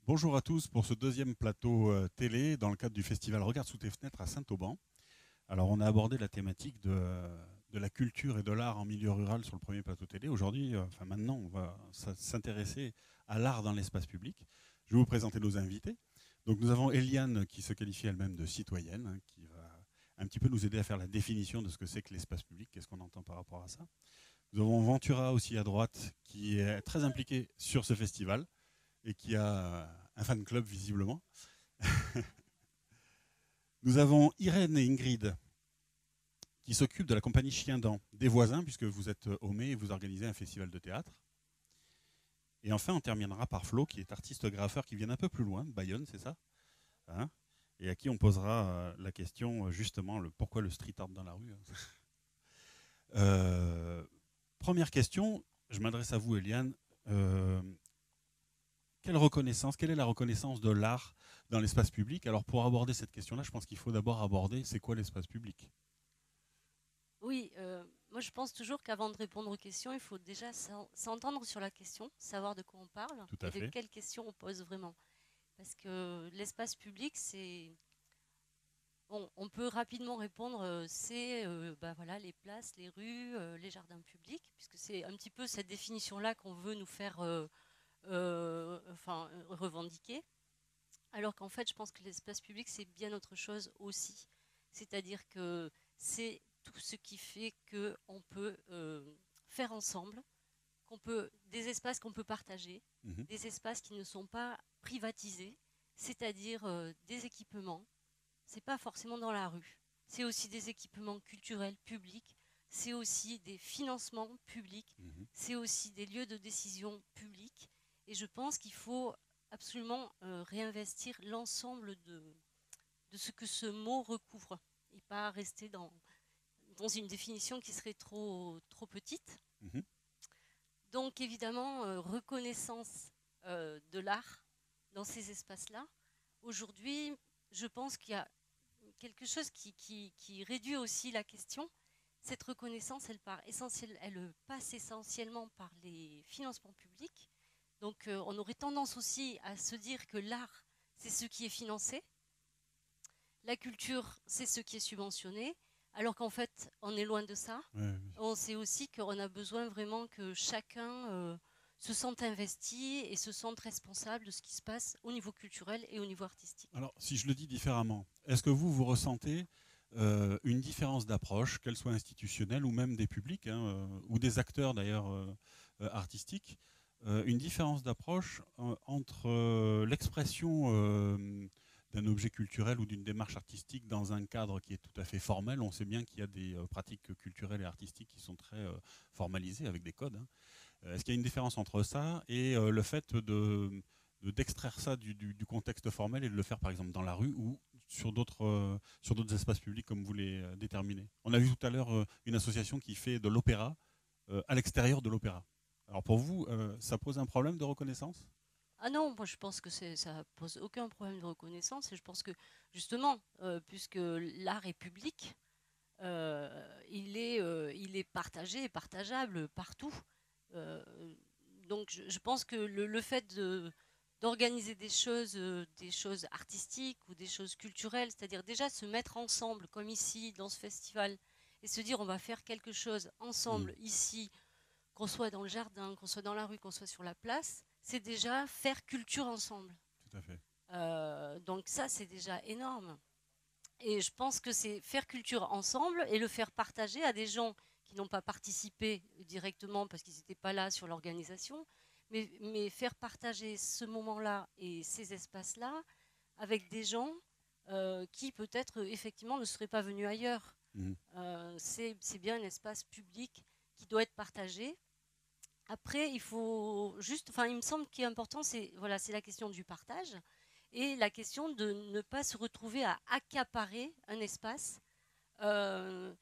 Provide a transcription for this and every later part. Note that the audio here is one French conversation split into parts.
Bonjour à tous pour ce deuxième plateau télé dans le cadre du festival Regarde sous tes fenêtres à Saint-Auban. Alors on a abordé la thématique de la culture et de l'art en milieu rural sur le premier plateau télé. Aujourd'hui, maintenant, on va s'intéresser à l'art dans l'espace public. Je vais vous présenter nos invités. Donc nous avons Eliane qui se qualifie elle-même de citoyenne, hein, qui va un petit peu nous aider à faire la définition de ce que c'est que l'espace public, qu'est-ce qu'on entend par rapport à ça. Nous avons Ventura aussi à droite qui est très impliqué sur ce festival et qui a un fan club visiblement. Nous avons Irène et Ingrid qui s'occupent de la compagnie Chien Dent, des voisins, puisque vous êtes Homé et vous organisez un festival de théâtre. Et enfin, on terminera par Flo, qui est artiste-graffeur, qui vient un peu plus loin, de Bayonne, c'est ça, hein, et à qui on posera la question, justement, pourquoi le street art dans la rue. Première question, je m'adresse à vous, Eliane. Quelle est la reconnaissance de l'art dans l'espace public? Alors pour aborder cette question-là, je pense qu'il faut d'abord aborder c'est quoi l'espace public. Oui, moi je pense toujours qu'avant de répondre aux questions, il faut déjà s'entendre sur la question, savoir de quoi on parle Tout et à de fait. quelle question on pose vraiment. Parce que l'espace public, c'est... Bon, on peut rapidement répondre, c'est bah voilà, les places, les rues, les jardins publics, puisque c'est un petit peu cette définition-là qu'on veut nous faire revendiquer. Alors qu'en fait, je pense que l'espace public, c'est bien autre chose aussi. C'est-à-dire que c'est tout ce qui fait qu'on peut faire ensemble, des espaces qu'on peut partager, Mhm. des espaces qui ne sont pas privatisés, c'est-à-dire des équipements. C'est pas forcément dans la rue. C'est aussi des équipements culturels publics. C'est aussi des financements publics. Mhm. C'est aussi des lieux de décision publics. Et je pense qu'il faut absolument réinvestir l'ensemble de ce que ce mot recouvre et pas rester dans une définition qui serait trop petite. Mhm. Donc évidemment, reconnaissance de l'art dans ces espaces-là. Aujourd'hui, je pense qu'il y a quelque chose qui réduit aussi la question. Cette reconnaissance, elle passe essentiellement par les financements publics. Donc on aurait tendance aussi à se dire que l'art, c'est ce qui est financé, la culture, c'est ce qui est subventionné, alors qu'en fait, on est loin de ça. Ouais, On sait aussi qu'on a besoin vraiment que chacun se sente investi et se sente responsable de ce qui se passe au niveau culturel et au niveau artistique. alors, si je le dis différemment, est-ce que vous ressentez une différence d'approche, qu'elle soit institutionnelle ou même des publics, hein, ou des acteurs d'ailleurs artistiques, une différence d'approche entre l'expression d'un objet culturel ou d'une démarche artistique dans un cadre qui est tout à fait formel? On sait bien qu'il y a des pratiques culturelles et artistiques qui sont très formalisées avec des codes, hein. Est-ce qu'il y a une différence entre ça et le fait d'extraire ça du contexte formel et de le faire par exemple dans la rue ou sur d'autres espaces publics comme vous les déterminez? On a vu tout à l'heure une association qui fait de l'opéra à l'extérieur de l'opéra. Alors pour vous, ça pose un problème de reconnaissance? Ah non, moi je pense que ça pose aucun problème de reconnaissance et je pense que justement, puisque l'art est public, il est partagé et partageable partout. Euh, donc je pense que le fait d'organiser des choses artistiques ou des choses culturelles, c'est-à-dire déjà se mettre ensemble, comme ici dans ce festival, et se dire on va faire quelque chose Mmh. ensemble ici, qu'on soit dans le jardin, qu'on soit dans la rue, qu'on soit sur la place, c'est déjà faire culture ensemble. Tout à fait. Donc ça, c'est déjà énorme. Et je pense que c'est faire culture ensemble et le faire partager à des gens qui n'ont pas participé directement parce qu'ils n'étaient pas là sur l'organisation, mais faire partager ce moment-là et ces espaces-là avec des gens qui peut-être effectivement ne seraient pas venus ailleurs. Mmh. C'est bien un espace public qui doit être partagé. Après, il faut juste, enfin, il me semble qu'il est important, c'est voilà, c'est la question du partage et la question de ne pas se retrouver à accaparer un espace. Euh,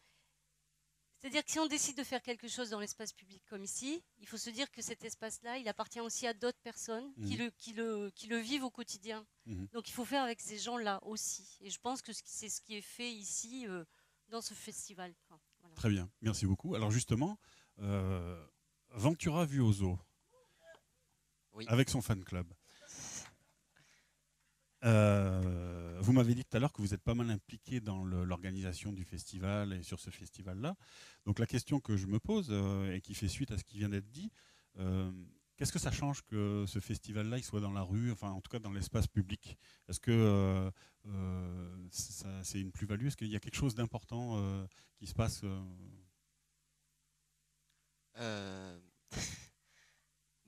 C'est-à-dire que si on décide de faire quelque chose dans l'espace public comme ici, il faut se dire que cet espace-là, il appartient aussi à d'autres personnes Mmh. qui le vivent au quotidien. Mmh. Donc il faut faire avec ces gens-là aussi. Et je pense que c'est ce qui est fait ici dans ce festival, quoi. Voilà. Très bien, merci beaucoup. Alors justement, euh, Ventura vu au zoo Oui, avec son fan club. Vous m'avez dit tout à l'heure que vous êtes pas mal impliqué dans l'organisation du festival et sur ce festival-là. Donc la question que je me pose et qui fait suite à ce qui vient d'être dit, euh, qu'est-ce que ça change que ce festival-là il soit dans la rue, enfin en tout cas dans l'espace public? Est-ce que c'est une plus-value? Est-ce qu'il y a quelque chose d'important qui se passe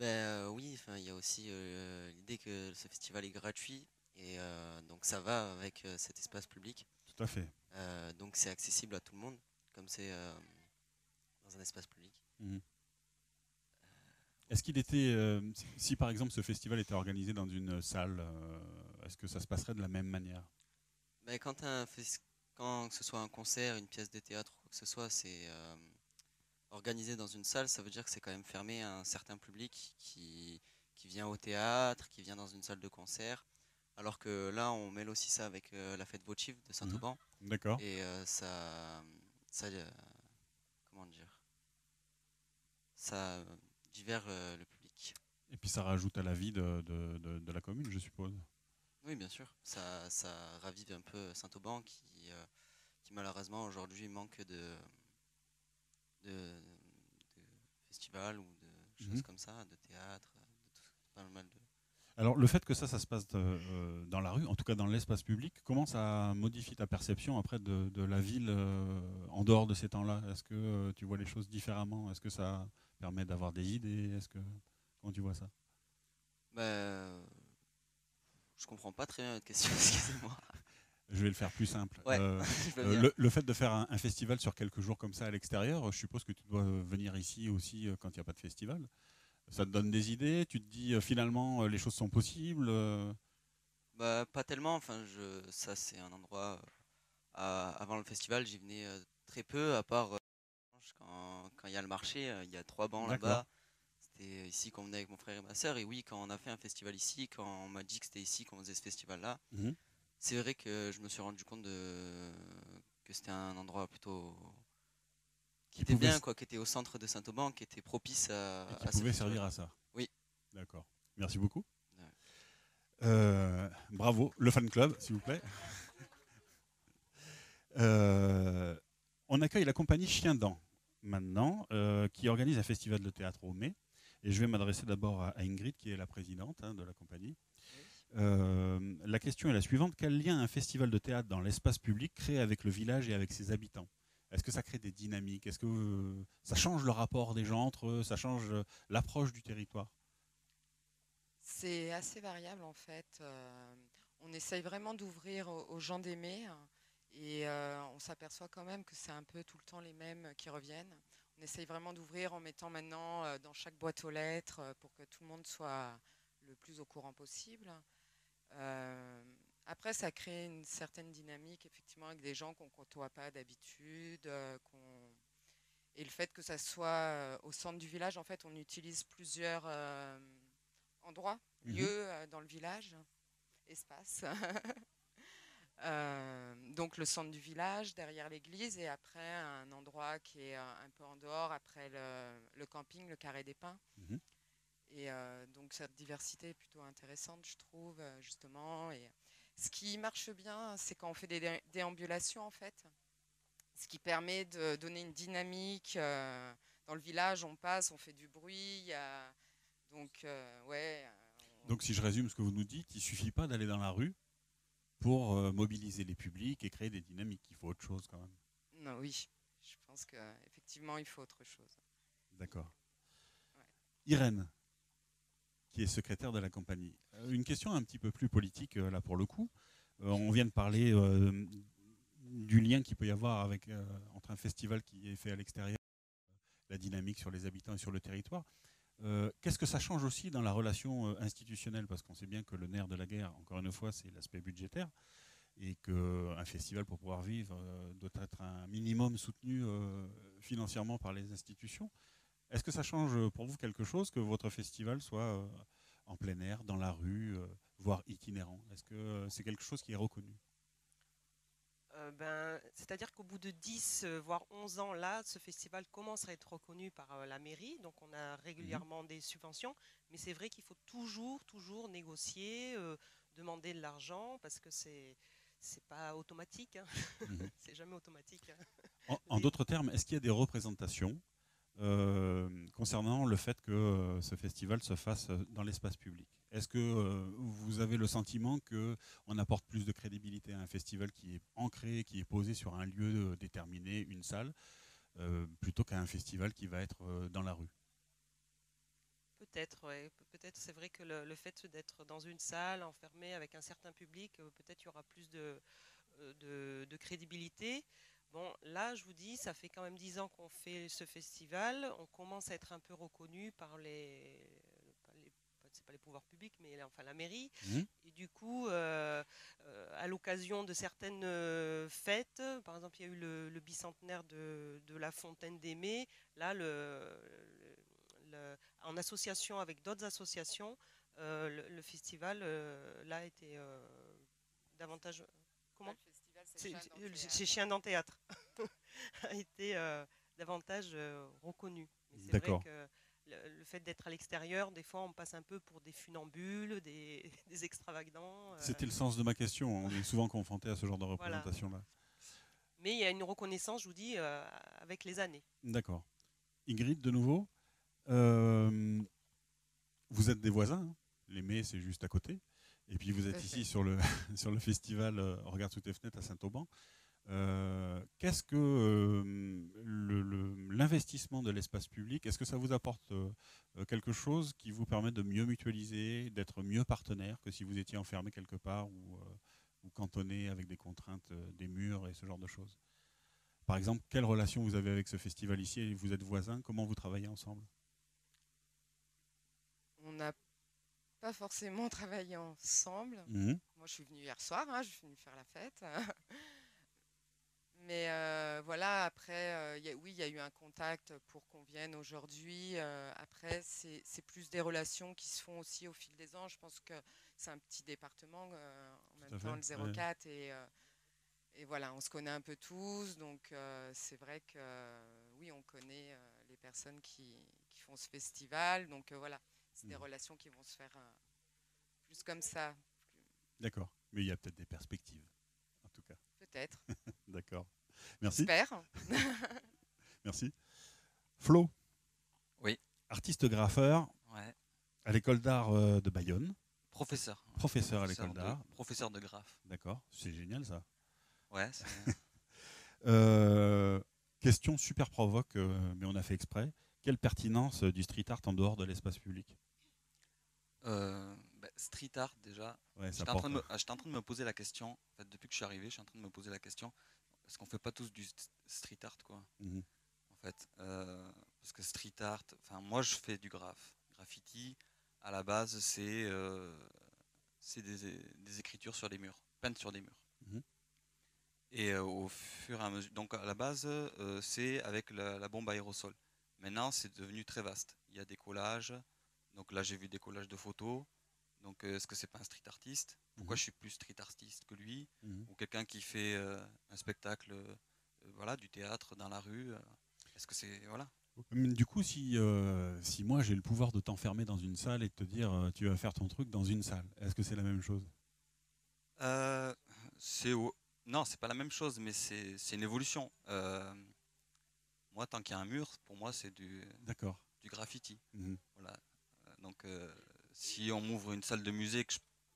Euh, oui, enfin, il y a aussi l'idée que ce festival est gratuit et donc ça va avec cet espace public. Tout à fait. Donc c'est accessible à tout le monde, comme c'est dans un espace public. Mhm. Est-ce qu'il était, si par exemple ce festival était organisé dans une salle, est-ce que ça se passerait de la même manière? Mais quand que ce soit un concert, une pièce de théâtre ou quoi que ce soit, c'est organisé dans une salle, ça veut dire que c'est quand même fermé à un certain public qui vient au théâtre, qui vient dans une salle de concert. Alors que là, on mêle aussi ça avec la fête votive de Mhm. Saint-Auban. D'accord. Et comment dire, ça divers le public. Et puis ça rajoute à la vie de la commune, je suppose. Oui, bien sûr, ça ravive un peu Saint-Auban qui malheureusement aujourd'hui manque de festivals ou de Mhm. choses comme ça, de théâtre, de pas mal de... Alors le fait que ça se passe dans la rue, en tout cas dans l'espace public, comment ça modifie ta perception après de la ville en dehors de ces temps-là? Est-ce que tu vois les choses différemment? Est-ce que ça permet d'avoir des idées? Comment tu vois ça? Bah, je comprends pas très bien votre question, excusez-moi. Je vais le faire plus simple. Ouais, je veux bien. Le fait de faire un festival sur quelques jours comme ça à l'extérieur, je suppose que tu dois venir ici aussi quand il n'y a pas de festival. Ça te donne des idées? Tu te dis finalement les choses sont possibles Bah, pas tellement, enfin, ça c'est un endroit, avant le festival, j'y venais très peu, à part quand il y a le marché, il y a 3 bancs D'accord. là-bas. C'était ici qu'on venait avec mon frère et ma sœur. Et oui, quand on a fait un festival ici, quand on m'a dit que c'était ici qu'on faisait ce festival-là, Mhm. c'est vrai que je me suis rendu compte que c'était un endroit plutôt qui Qui était pouvait, bien, quoi, qui était au centre de Saint-Auban, qui était propice et qui à ce pouvait servir festival-là. à ça. Oui. D'accord. Merci beaucoup. Ouais. Bravo, le fan club, s'il vous plaît. Euh, on accueille la compagnie Chien Dent maintenant, qui organise un festival de théâtre au mai. Et je vais m'adresser d'abord à Ingrid, qui est la présidente de la compagnie. La question est la suivante. Quel lien un festival de théâtre dans l'espace public crée avec le village et avec ses habitants? Est-ce que ça crée des dynamiques? Est-ce que ça change le rapport des gens entre eux? Ça change l'approche du territoire? C'est assez variable en fait. On essaye vraiment d'ouvrir aux gens d'aimer et on s'aperçoit quand même que c'est un peu tout le temps les mêmes qui reviennent. On essaye vraiment d'ouvrir en mettant maintenant dans chaque boîte aux lettres pour que tout le monde soit le plus au courant possible. Euh, Après, ça crée une certaine dynamique effectivement avec des gens qu'on ne côtoie pas d'habitude. Et le fait que ça soit au centre du village, en fait, on utilise plusieurs endroits, Mhm. lieux dans le village, espace. Donc le centre du village, derrière l'église, et après un endroit qui est un peu en dehors, après le camping, le Carré des Pins. Mhm. Et donc cette diversité est plutôt intéressante, je trouve, justement. Et ce qui marche bien, c'est quand on fait des déambulations, en fait, ce qui permet de donner une dynamique. Dans le village, on passe, on fait du bruit. Donc, ouais. Donc si je résume ce que vous nous dites, il ne suffit pas d'aller dans la rue pour mobiliser les publics et créer des dynamiques. Il faut autre chose quand même. Non, oui, je pense qu'effectivement, il faut autre chose. D'accord. Ouais. Irène, qui est secrétaire de la compagnie. Une question un petit peu plus politique, là pour le coup. On vient de parler du lien qu'il peut y avoir entre un festival qui est fait à l'extérieur, la dynamique sur les habitants et sur le territoire. Qu'est-ce que ça change aussi dans la relation institutionnelle? Parce qu'on sait bien que le nerf de la guerre, encore une fois, c'est l'aspect budgétaire. Et qu'un festival, pour pouvoir vivre, doit être un minimum soutenu financièrement par les institutions. Est-ce que ça change pour vous quelque chose que votre festival soit en plein air, dans la rue, voire itinérant? Est-ce que c'est quelque chose qui est reconnu? C'est-à-dire qu'au bout de 10, voire 11 ans, là, ce festival commence à être reconnu par la mairie. Donc, on a régulièrement des subventions. Mais c'est vrai qu'il faut toujours, toujours négocier, demander de l'argent parce que c'est pas automatique, hein. Mhm. C'est jamais automatique, hein. En d'autres termes, est-ce qu'il y a des représentations concernant le fait que ce festival se fasse dans l'espace public? Est-ce que vous avez le sentiment qu'on apporte plus de crédibilité à un festival qui est ancré, qui est posé sur un lieu déterminé, une salle, plutôt qu'à un festival qui va être dans la rue? Peut-être, ouais. Peut-être, c'est vrai que le fait d'être dans une salle enfermée avec un certain public, peut-être il y aura plus de crédibilité. Bon, là, je vous dis, ça fait quand même 10 ans qu'on fait ce festival. On commence à être un peu reconnu par c'est pas les pouvoirs publics, mais enfin la mairie. Mhm. Et du coup, à l'occasion de certaines fêtes, par exemple, il y a eu le bicentenaire de la Fontaine d'Aimé. Là, en association avec d'autres associations, le festival là était davantage. Comment? Le festival, c'est Chien dans Théâtre. C'est Chien dans Théâtre a été davantage reconnu. Mais c'est vrai D'accord. que le fait d'être à l'extérieur, des fois on passe un peu pour des funambules, des extravagants. C'était le sens de ma question. On est souvent confronté à ce genre de Voilà. représentation-là. Mais il y a une reconnaissance, je vous dis, avec les années. D'accord. Ingrid, de nouveau, euh, vous êtes des voisins, hein. Les Mets, c'est juste à côté. Et puis vous êtes ici sur le, sur le festival Regarde sous tes fenêtres à Saint-Auban. Qu'est-ce que l'investissement de l'espace public, est-ce que ça vous apporte quelque chose qui vous permet de mieux mutualiser, d'être mieux partenaire que si vous étiez enfermé quelque part ou cantonné avec des contraintes, des murs et ce genre de choses? Par exemple, quelle relation vous avez avec ce festival ici? Vous êtes voisins, comment vous travaillez ensemble? On n'a pas forcément travaillé ensemble. Mhm. Moi, je suis venue hier soir, hein, je suis venue faire la fête. Mais voilà, après, oui, il y a eu un contact pour qu'on vienne aujourd'hui. Après, c'est plus des relations qui se font aussi au fil des ans. Je pense que c'est un petit département, en Tout à même temps, fait, le 04. Et voilà, on se connaît un peu tous. Donc, c'est vrai que oui, on connaît les personnes qui font ce festival. Donc, voilà, c'est des Mhm. relations qui vont se faire plus comme ça. D'accord. Mais il y a peut-être des perspectives, en tout cas. Peut-être. D'accord. Merci. J'espère. Merci. Flo. Oui. Artiste graffeur Ouais. à l'école d'art de Bayonne. Professeur. Professeur à l'école d'art. Professeur de graphe. D'accord. C'est génial ça. Ouais. Question super provoque, mais on a fait exprès. Quelle pertinence du street art en dehors de l'espace public? Street art déjà. Ouais, ça J'étais porte. en train de me poser la question. En fait, depuis que je suis arrivé, je suis en train de me poser la question. Est-ce qu'on fait pas tous du street art, quoi? Mhm. En fait, parce que street art. Enfin, moi, je fais du graffiti. À la base, c'est des écritures sur des murs, peintes sur des murs. Mhm. Et au fur et à mesure, donc à la base, c'est avec la bombe aérosol. Maintenant, c'est devenu très vaste. Il y a des collages. Donc là, j'ai vu des collages de photos. Donc, est-ce que c'est pas un street artiste? Pourquoi je suis plus street artiste que lui? Mhm. Ou quelqu'un qui fait un spectacle, voilà, du théâtre dans la rue? Est-ce que c'est voilà? Du coup, si moi j'ai le pouvoir de t'enfermer dans une salle et de te dire tu vas faire ton truc dans une salle, est-ce que c'est la même chose? Euh, non, c'est pas la même chose, mais c'est une évolution. Moi, tant qu'il y a un mur, pour moi, c'est D'accord. du graffiti. Mhm. Voilà. Donc, si on m'ouvre une salle de musée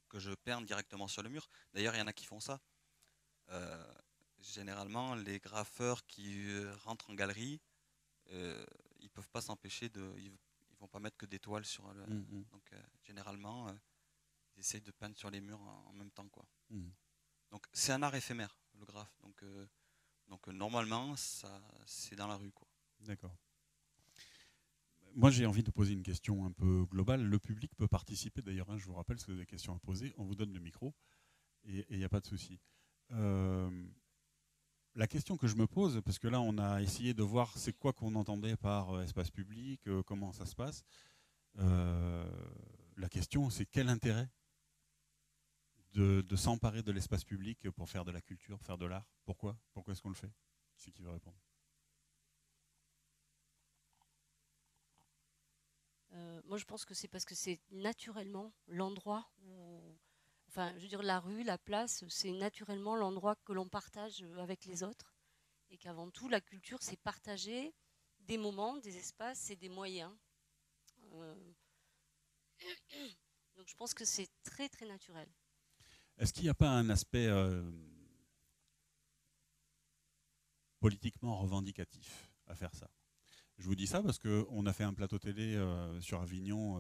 que je peins directement sur le mur, d'ailleurs, il y en a qui font ça. Euh, Généralement, les graffeurs qui rentrent en galerie, ils peuvent pas s'empêcher ils vont pas mettre que des toiles sur le. Mhm. Donc, généralement, ils essayent de peindre sur les murs en même temps, quoi. Mhm. Donc, c'est un art éphémère, le graphe. Donc normalement, c'est dans la rue, quoi. D'accord. Moi, j'ai envie de poser une question un peu globale. Le public peut participer d'ailleurs, hein, je vous rappelle, si vous avez des questions à poser, on vous donne le micro et il n'y a pas de souci. La question que je me pose, parce que là, on a essayé de voir c'est quoi qu'on entendait par espace public, comment ça se passe. La question, c'est quel intérêt de s'emparer de l'espace public pour faire de la culture, faire de l'art? Pourquoi est-ce qu'on le fait? Qui c'est qui veut répondre? Moi, je pense que c'est parce que c'est naturellement l'endroit où, enfin, je veux dire, la rue, la place, c'est naturellement l'endroit que l'on partage avec les autres. Et qu'avant tout, la culture, c'est partager des moments, des espaces et des moyens. Euh, donc je pense que c'est très, très naturel. Est-ce qu'il n'y a pas un aspect politiquement revendicatif à faire ça? Je vous dis ça parce qu'on a fait un plateau télé sur Avignon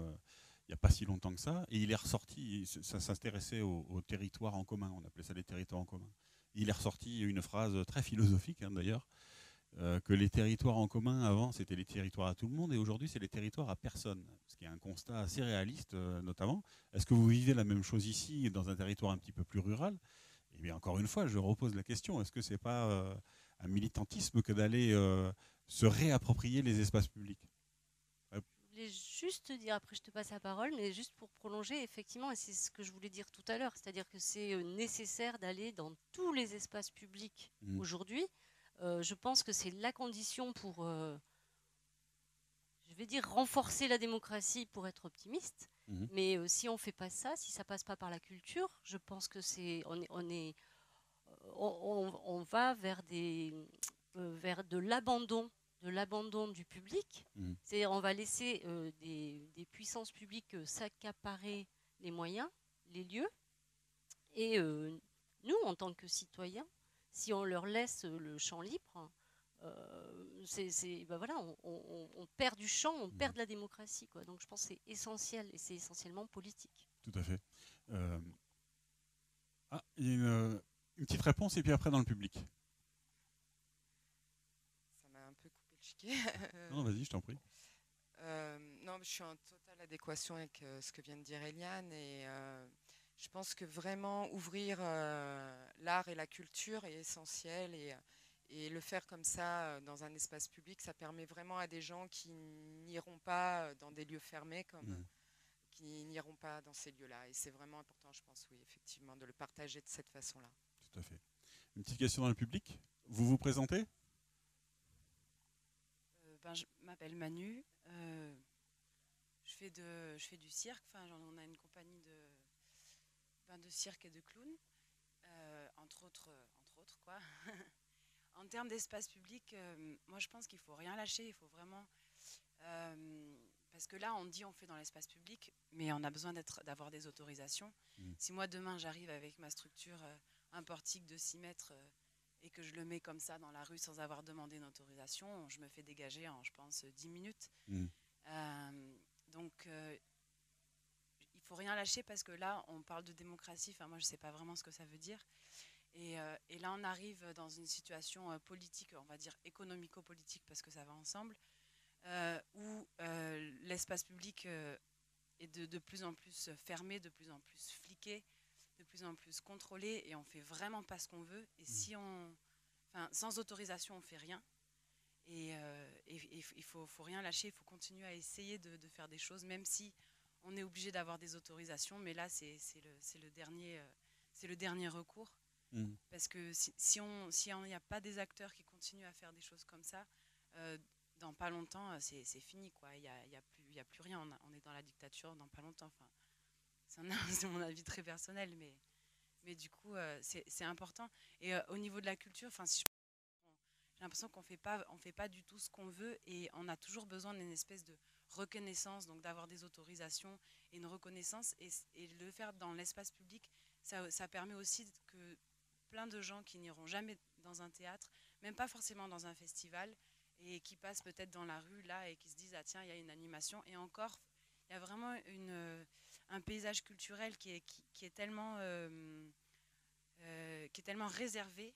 il n'y a pas si longtemps que ça, et il est ressorti, ça s'intéressait au territoire en commun, on appelait ça les territoires en commun. Il est ressorti une phrase très philosophique d'ailleurs, que les territoires en commun avant c'était les territoires à tout le monde et aujourd'hui c'est les territoires à personne. Ce qui est un constat assez réaliste notamment. Est-ce que vous vivez la même chose ici dans un territoire un petit peu plus rural? Eh bien encore une fois je repose la question, est-ce que c'est pas un militantisme que d'aller se réapproprier les espaces publics? Je voulais juste dire, après je te passe la parole, mais juste pour prolonger, effectivement, et c'est ce que je voulais dire tout à l'heure, c'est-à-dire que c'est nécessaire d'aller dans tous les espaces publics aujourd'hui. Je pense que c'est la condition pour, je vais dire, renforcer la démocratie pour être optimiste. Mais si on ne fait pas ça, si ça passe pas par la culture, je pense que on va vers vers de l'abandon du public. C'est-à-dire on va laisser des puissances publiques s'accaparer les moyens, les lieux. Et nous, en tant que citoyens, si on leur laisse le champ libre, ben voilà, on perd du champ, on perd de la démocratie, quoi. Donc je pense que c'est essentiel et c'est essentiellement politique. Tout à fait. Il y a une petite réponse et puis après dans le public. Ça m'a un peu coupé le chiquet. Non, vas-y, je t'en prie. Non, je suis en totale adéquation avec ce que vient de dire Eliane et je pense que vraiment ouvrir l'art et la culture est essentiel et le faire comme ça dans un espace public, ça permet vraiment à des gens qui n'iront pas dans des lieux fermés qui n'iront pas dans ces lieux-là. Et c'est vraiment important, je pense, oui, effectivement, de le partager de cette façon-là. Tout à fait. Une petite question dans le public. Vous vous présentez? Je m'appelle Manu. Je fais du cirque. Enfin, on a une compagnie de cirque et de clowns, entre autres quoi. En termes d'espace public, moi je pense qu'il faut rien lâcher. Il faut vraiment parce que là on dit on fait dans l'espace public, mais on a besoin d'avoir des autorisations. Si moi demain j'arrive avec ma structure, un portique de 6 mètres et que je le mets comme ça dans la rue sans avoir demandé une autorisation, je me fais dégager en, je pense, 10 minutes. Donc, il ne faut rien lâcher parce que là, on parle de démocratie. Enfin, moi, je ne sais pas vraiment ce que ça veut dire. Et là, on arrive dans une situation politique, on va dire économico-politique, parce que ça va ensemble, où l'espace public est de plus en plus fermé, de plus en plus fliqué, de plus en plus contrôlé, et on fait vraiment pas ce qu'on veut. Et si sans autorisation, on fait rien. Et il faut rien lâcher, il faut continuer à essayer de faire des choses, même si on est obligé d'avoir des autorisations. Mais là, c'est le dernier recours. Parce que si on n'y a pas des acteurs qui continuent à faire des choses comme ça, dans pas longtemps, c'est fini, quoi. Il y a plus rien. On est dans la dictature dans pas longtemps. Enfin, c'est mon avis très personnel, mais du coup, c'est important. Et au niveau de la culture, enfin, j'ai l'impression qu'on fait pas du tout ce qu'on veut, et on a toujours besoin d'une espèce de reconnaissance, donc d'avoir des autorisations et une reconnaissance, et le faire dans l'espace public, ça permet aussi que plein de gens qui n'iront jamais dans un théâtre, même pas forcément dans un festival, et qui passent peut-être dans la rue là et qui se disent ah tiens, il y a une animation, et encore il y a vraiment un paysage culturel qui est tellement réservé,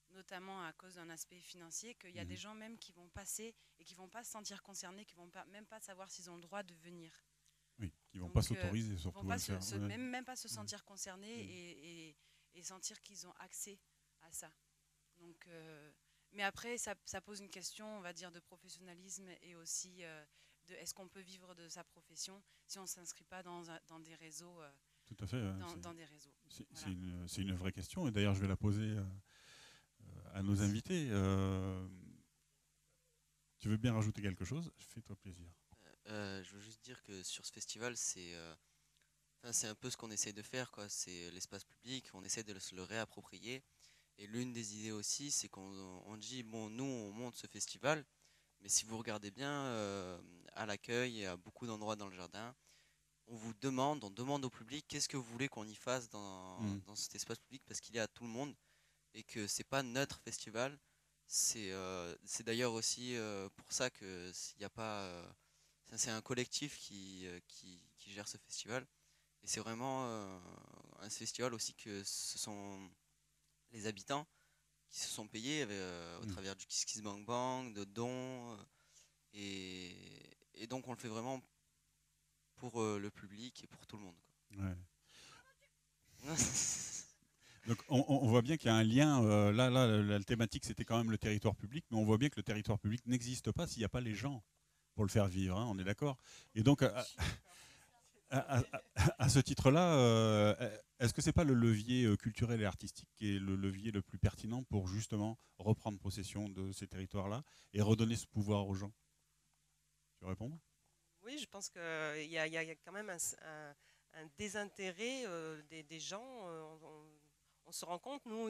notamment à cause d'un aspect financier, qu'il y a des gens même qui vont passer et qui vont pas se sentir concernés, qui vont même pas savoir s'ils ont le droit de venir. Oui, qui vont pas s'autoriser surtout à le faire. Même pas se sentir concernés et sentir qu'ils ont accès à ça. Donc, mais après, ça pose une question, on va dire, de professionnalisme, et aussi de est-ce qu'on peut vivre de sa profession si on ne s'inscrit pas dans des réseaux. Tout à fait. Dans des réseaux. C'est une vraie question, et d'ailleurs je vais la poser à nos invités. Tu veux bien rajouter quelque chose? Fais-toi plaisir. Je veux juste dire que sur ce festival, Enfin, c'est un peu ce qu'on essaie de faire, quoi. C'est l'espace public, on essaie de se le réapproprier. Et l'une des idées aussi, c'est qu'on dit, bon, nous, on monte ce festival, mais si vous regardez bien à l'accueil et à beaucoup d'endroits dans le jardin, on demande au public qu'est-ce que vous voulez qu'on y fasse dans cet espace public, parce qu'il est à tout le monde et que c'est pas notre festival. C'est d'ailleurs aussi pour ça que s'il y a pas, c'est un collectif qui gère ce festival. Et c'est vraiment un festival aussi que ce sont les habitants qui se sont payés au travers du Kiss Kiss Bang Bang, de dons. Et donc on le fait vraiment pour le public et pour tout le monde, quoi. Ouais. Donc on voit bien qu'il y a un lien. La thématique, c'était quand même le territoire public, mais on voit bien que le territoire public n'existe pas s'il n'y a pas les gens pour le faire vivre, hein, on est d'accord. Et donc, à ce titre-là, est-ce que c'est pas le levier culturel et artistique qui est le levier le plus pertinent pour justement reprendre possession de ces territoires-là et redonner ce pouvoir aux gens? Tu veux répondre? Oui, je pense qu'il y a quand même un désintérêt des gens. On se rend compte, nous,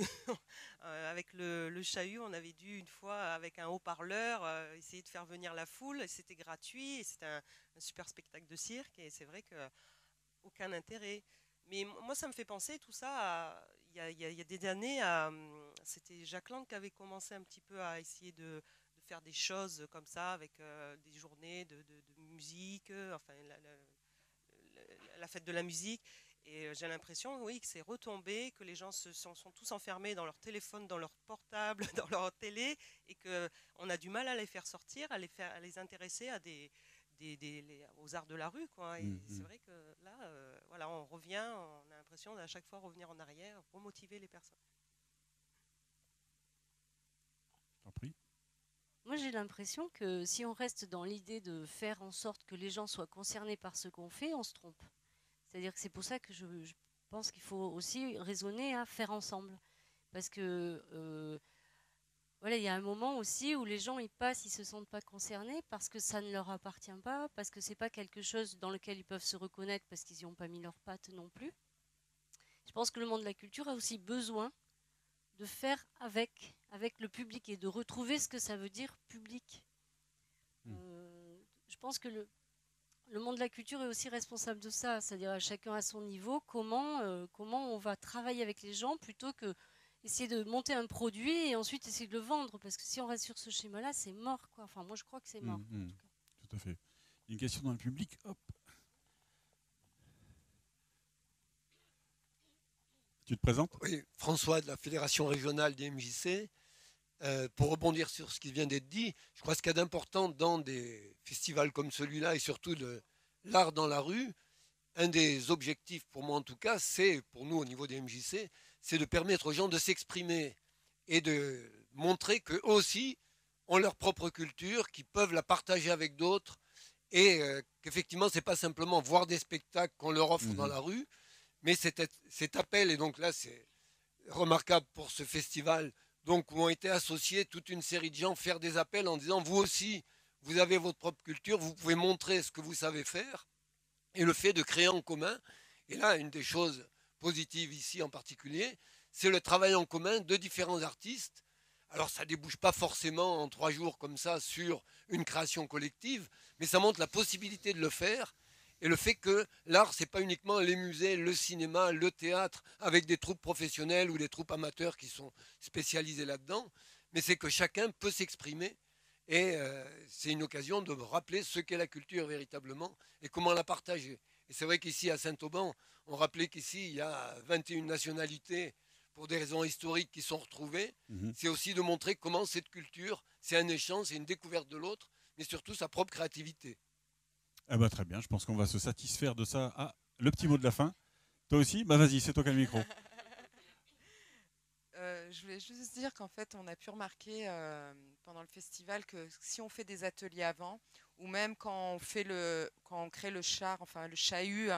avec le Chahut, on avait dû une fois, avec un haut-parleur, essayer de faire venir la foule. C'était gratuit et c'était un super spectacle de cirque. Et c'est vrai qu'aucun intérêt. Mais moi, ça me fait penser tout ça il y a des années. C'était Jacques Lang qui avait commencé un petit peu à essayer de faire des choses comme ça, avec des journées de musique, enfin la fête de la musique. Et j'ai l'impression, oui, que c'est retombé, que les gens sont tous enfermés dans leur téléphone, dans leur portable, dans leur télé, et qu'on a du mal à les faire sortir, à les intéresser à aux arts de la rue, quoi. Et c'est vrai que là, voilà, on revient, on a l'impression d'à chaque fois revenir en arrière, remotiver les personnes. T'en prie. Moi, j'ai l'impression que si on reste dans l'idée de faire en sorte que les gens soient concernés par ce qu'on fait, on se trompe. C'est-à-dire que c'est pour ça que je pense qu'il faut aussi raisonner à faire ensemble. Parce que voilà, il y a un moment aussi où les gens ils passent, ils se sentent pas concernés parce que ça ne leur appartient pas, parce que c'est pas quelque chose dans lequel ils peuvent se reconnaître parce qu'ils n'y ont pas mis leurs pattes non plus. Je pense que le monde de la culture a aussi besoin de faire avec le public et de retrouver ce que ça veut dire public. Je pense que le monde de la culture est aussi responsable de ça, c'est-à-dire à chacun à son niveau, comment on va travailler avec les gens plutôt que essayer de monter un produit et ensuite essayer de le vendre, parce que si on reste sur ce schéma-là, c'est mort, quoi. Enfin, moi, je crois que c'est mort. En tout cas. Tout à fait. Une question dans le public. Hop. Tu te présentes? Oui, François de la Fédération régionale des MJC. Pour rebondir sur ce qui vient d'être dit, je crois que ce qu'il y a d'important dans des festivals comme celui-là et surtout de l'art dans la rue, un des objectifs pour moi en tout cas, c'est pour nous au niveau des MJC, c'est de permettre aux gens de s'exprimer et de montrer qu'eux aussi ont leur propre culture, qu'ils peuvent la partager avec d'autres et qu'effectivement c'est pas simplement voir des spectacles qu'on leur offre dans la rue, mais cet appel, et donc là c'est remarquable pour ce festival, donc où ont été associés toute une série de gens faire des appels en disant vous aussi, vous avez votre propre culture, vous pouvez montrer ce que vous savez faire, et le fait de créer en commun. Et là, une des choses positives ici en particulier, c'est le travail en commun de différents artistes. Alors ça ne débouche pas forcément en 3 jours comme ça sur une création collective, mais ça montre la possibilité de le faire. Et le fait que l'art, ce n'est pas uniquement les musées, le cinéma, le théâtre, avec des troupes professionnelles ou des troupes amateurs qui sont spécialisées là-dedans, mais c'est que chacun peut s'exprimer. Et c'est une occasion de rappeler ce qu'est la culture véritablement et comment la partager. Et c'est vrai qu'ici à Saint-Auban, on rappelait qu'ici, il y a 21 nationalités pour des raisons historiques qui sont retrouvées. C'est aussi de montrer comment cette culture, c'est un échange, c'est une découverte de l'autre, mais surtout sa propre créativité. Ah bah très bien, je pense qu'on va se satisfaire de ça. Ah, le petit mot de la fin. Toi aussi? Bah vas-y, c'est toi qui as le micro. Je voulais juste dire qu'en fait, on a pu remarquer pendant le festival que si on fait des ateliers avant, ou même quand on crée le char, enfin le chahut,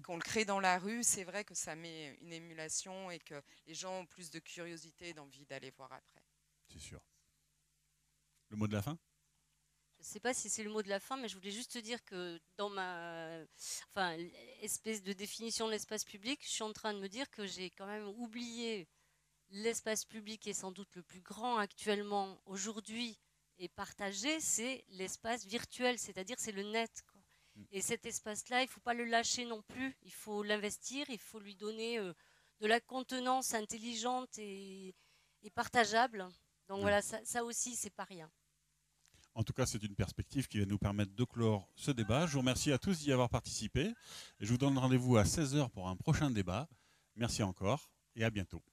qu'on le crée dans la rue, c'est vrai que ça met une émulation et que les gens ont plus de curiosité et d'envie d'aller voir après. C'est sûr. Le mot de la fin? Je sais pas si c'est le mot de la fin, mais je voulais juste te dire que dans ma espèce de définition de l'espace public, je suis en train de me dire que j'ai quand même oublié l'espace public qui est sans doute le plus grand actuellement aujourd'hui et partagé, c'est l'espace virtuel, c'est-à-dire c'est le net, quoi. Et cet espace-là, il ne faut pas le lâcher non plus, il faut l'investir, il faut lui donner de la contenance intelligente et partageable. Donc voilà, ça aussi, c'est pas rien. En tout cas, c'est une perspective qui va nous permettre de clore ce débat. Je vous remercie à tous d'y avoir participé. Et je vous donne rendez-vous à 16h pour un prochain débat. Merci encore et à bientôt.